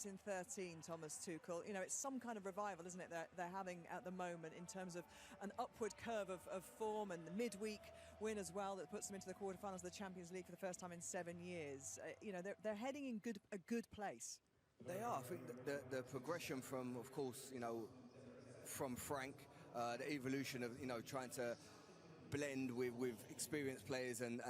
In 13, Thomas Tuchel, you know, it's some kind of revival, isn't it, they're having at the moment in terms of an upward curve of form, and the midweek win as well that puts them into the quarterfinals of the Champions League for the first time in 7 years. You know, they're heading in a good place. They are. I think the progression from, of course, you know, from Frank, the evolution of, you know, trying to blend with experienced players and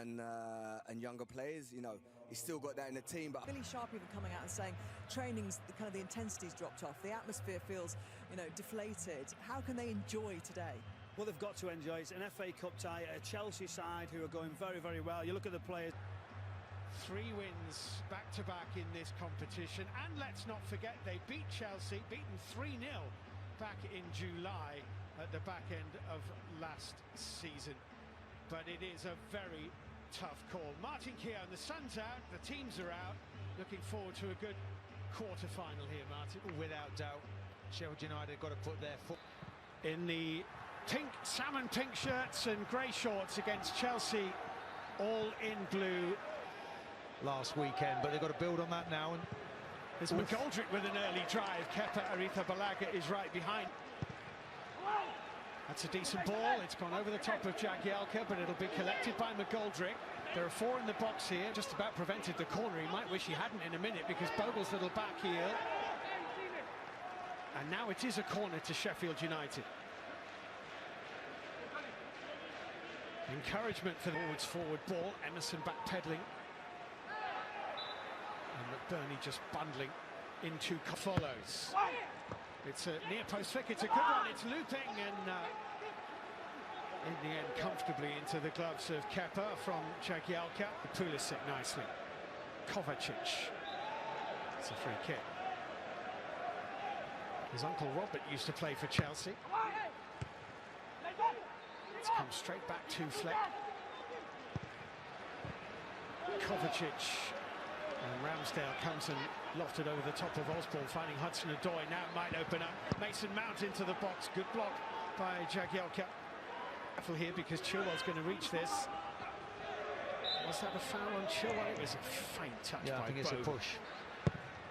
younger players. You know, he's still got that in the team. But Billy Sharp even coming out and saying training's kind of the intensity's dropped off, the atmosphere feels, you know, deflated. How can they enjoy today? Well, they've got to enjoy. It's an FA Cup tie, a Chelsea side who are going very, very well. You look at the players. 3 wins back-to-back in this competition, and let's not forget they beat Chelsea, beaten 3-0 back in July at the back end of last season. But it is a very tough call. Martin Keown, the sun's out, the teams are out. Looking forward to a good quarter-final here, Martin. Without doubt, Sheffield United got to put their foot in the pink, salmon pink shirts and grey shorts against Chelsea, all in blue last weekend, but they've got to build on that now. And there's McGoldrick with an early drive. Kepa Arrizabalaga is right behind. That's a decent ball. It's gone over the top of Jagielka, but it'll be collected by McGoldrick. There are 4 in the box here. Just about prevented the corner. He might wish he hadn't in a minute, because Bogle's little back heel. And now it is a corner to Sheffield United. Encouragement for the forward ball. Emerson backpedaling. And McBurney just bundling into follows. It's a near post flick, it's a good one, it's looping, and in the end comfortably into the gloves of Kepa from Jagielka. Pulisic nicely. Kovacic. It's a free kick. His uncle Robert used to play for Chelsea. It's come straight back to Fleck. Kovacic. And Ramsdale comes and lofted over the top of Osborne, finding Hudson-Odoi. Now it might open up. Mason Mount into the box. Good block by Jagielka. Careful here, because Chilwell's going to reach this. Was that a foul on Chilwell? It was a faint touch by I think it's a push.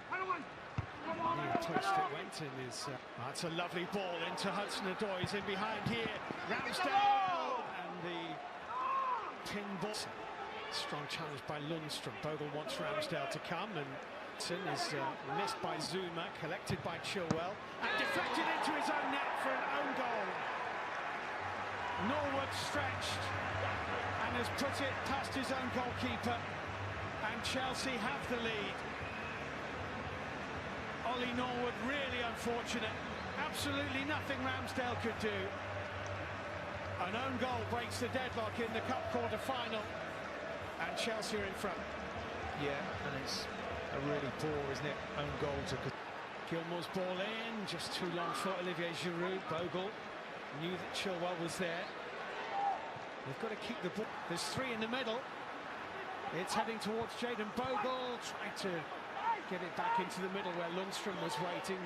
Near post it went in his... that's a lovely ball into Hudson-Odoi. He's in behind here. Ramsdale! And the pin ball. Strong challenge by Lundstrom. Bogle wants Ramsdale to come, and Sin is missed by Zuma, collected by Chilwell, and deflected into his own net for an own goal. Norwood stretched and has put it past his own goalkeeper, and Chelsea have the lead. Ollie Norwood really unfortunate. Absolutely nothing Ramsdale could do. An own goal breaks the deadlock in the cup quarter-final. And Chelsea are in front. Yeah, and it's a really poor, isn't it, own goal to... Gilmour's ball in, just too long for Olivier Giroud. Bogle knew that Chilwell was there. They've got to keep the ball. There's 3 in the middle. It's heading towards Jayden Bogle, trying to get it back into the middle where Lundstrom was waiting.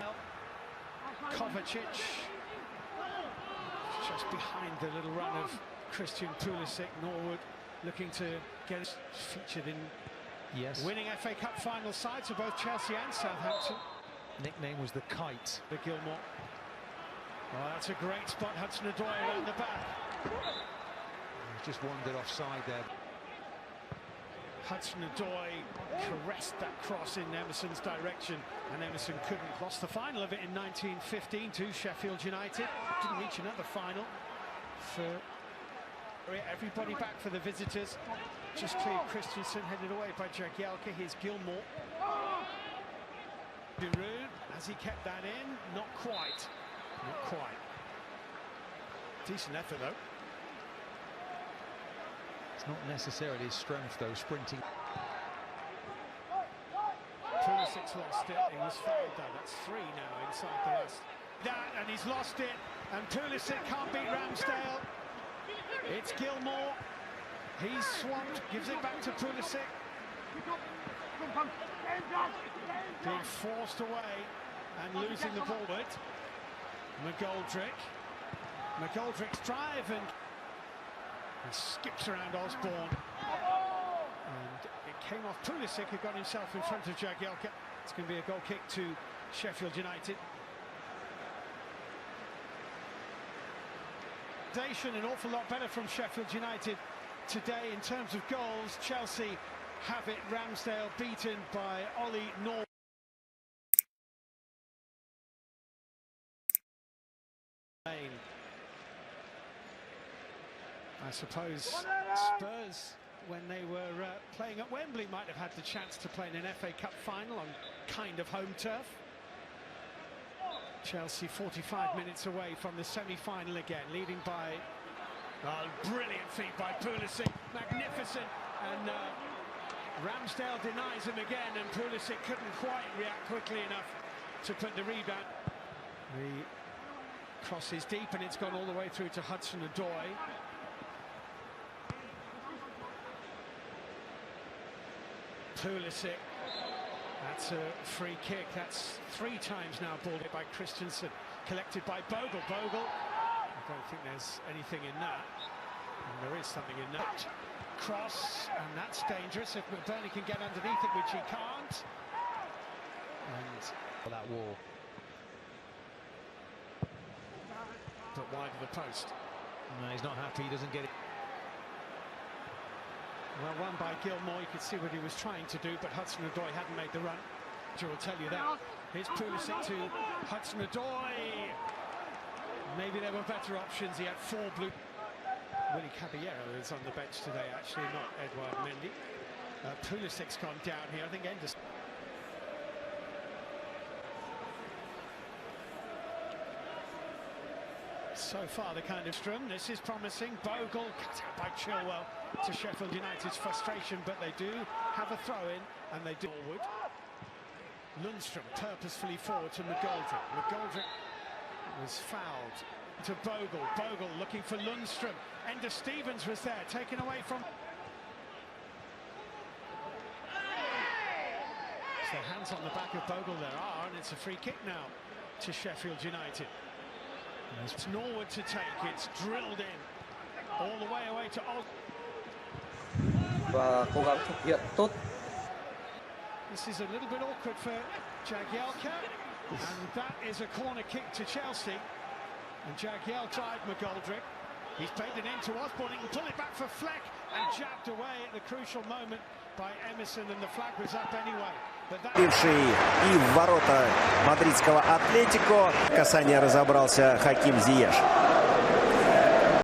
Kovacic, just behind the little run of Christian Pulisic. Norwood looking to get us featured in winning FA Cup final sides for both Chelsea and Southampton. Nickname was the Kite. The Gilmour. Oh, that's a great spot. Hudson-Odoi around the back. He's just wandered offside there. Hudson-Odoi caressed that cross in Emerson's direction, and Emerson couldn't. Lost the final of it in 1915 to Sheffield United. Didn't reach another final for... Everybody back for the visitors. Just cleared Christensen, headed away by Jagielka. Here's Gilmour. Giroud, has he kept that in? Not quite. Not quite. Decent effort, though. It's not necessarily his strength, though, sprinting. Pulisic's lost it. He was fouled, though. That's 3 now inside the last. That, and he's lost it. And Pulisic can't beat Ramsdale. It's Gilmour. He's swamped, gives it back to Pulisic. Being forced away and losing the ball. McGoldrick. McGoldrick's drive, and he skips around Osborne. And it came off Pulisic, who got himself in front of Jagielka. It's going to be a goal kick to Sheffield United. An awful lot better from Sheffield United today in terms of goals. Chelsea have it. Ramsdale beaten by Ollie Norwood. I suppose Spurs, when they were playing at Wembley, might have had the chance to play in an FA Cup final on kind of home turf. Chelsea 45 minutes away from the semi-final again, leading by brilliant feat by Pulisic, magnificent, and Ramsdale denies him again, and Pulisic couldn't quite react quickly enough to put the rebound. The cross is deep and it's gone all the way through to Hudson-Odoi. Pulisic. That's a free kick. That's 3 times now balled it by Christensen. Collected by Bogle. Bogle. I don't think there's anything in that. And there is something in that. Cross, and that's dangerous if McBurney can get underneath it, which he can't. And that wall. But wide of the post. No, he's not happy. He doesn't get it. Well, run by Gilmore, you could see what he was trying to do, but Hudson-Odoi hadn't made the run. Joe will tell you that. Here's Pulisic to Hudson-Odoi. Maybe there were better options. He had 4 blue. Willie Caballero is on the bench today, actually, not Edouard Mendy. Pulisic's gone down here. I think Enders. So far, the kind of strum. This is promising. Bogle cut out by Chilwell to Sheffield United's frustration, but they do have a throw-in, and they do forward. Lundstrom purposefully forward to McGoldrick. McGoldrick was fouled to Bogle. Bogle looking for Lundstrom. Ender Stevens was there, taken away from. So hands on the back of Bogle there are, and it's a free kick now to Sheffield United. It's Norwood to take. It's drilled in all the way away to Và cố gắng thực hiện tốt. This is a little bit awkward for Jagielka, and that is a corner kick to Chelsea. And Jagielka tried McGoldrick. He's played it into Osborne. He can pull it back for Fleck, and jabbed away at the crucial moment by Emerson, and the flag was up anyway. Бивший и в ворота мадридского Атлетико. Касание разобрался Хаким Зияш.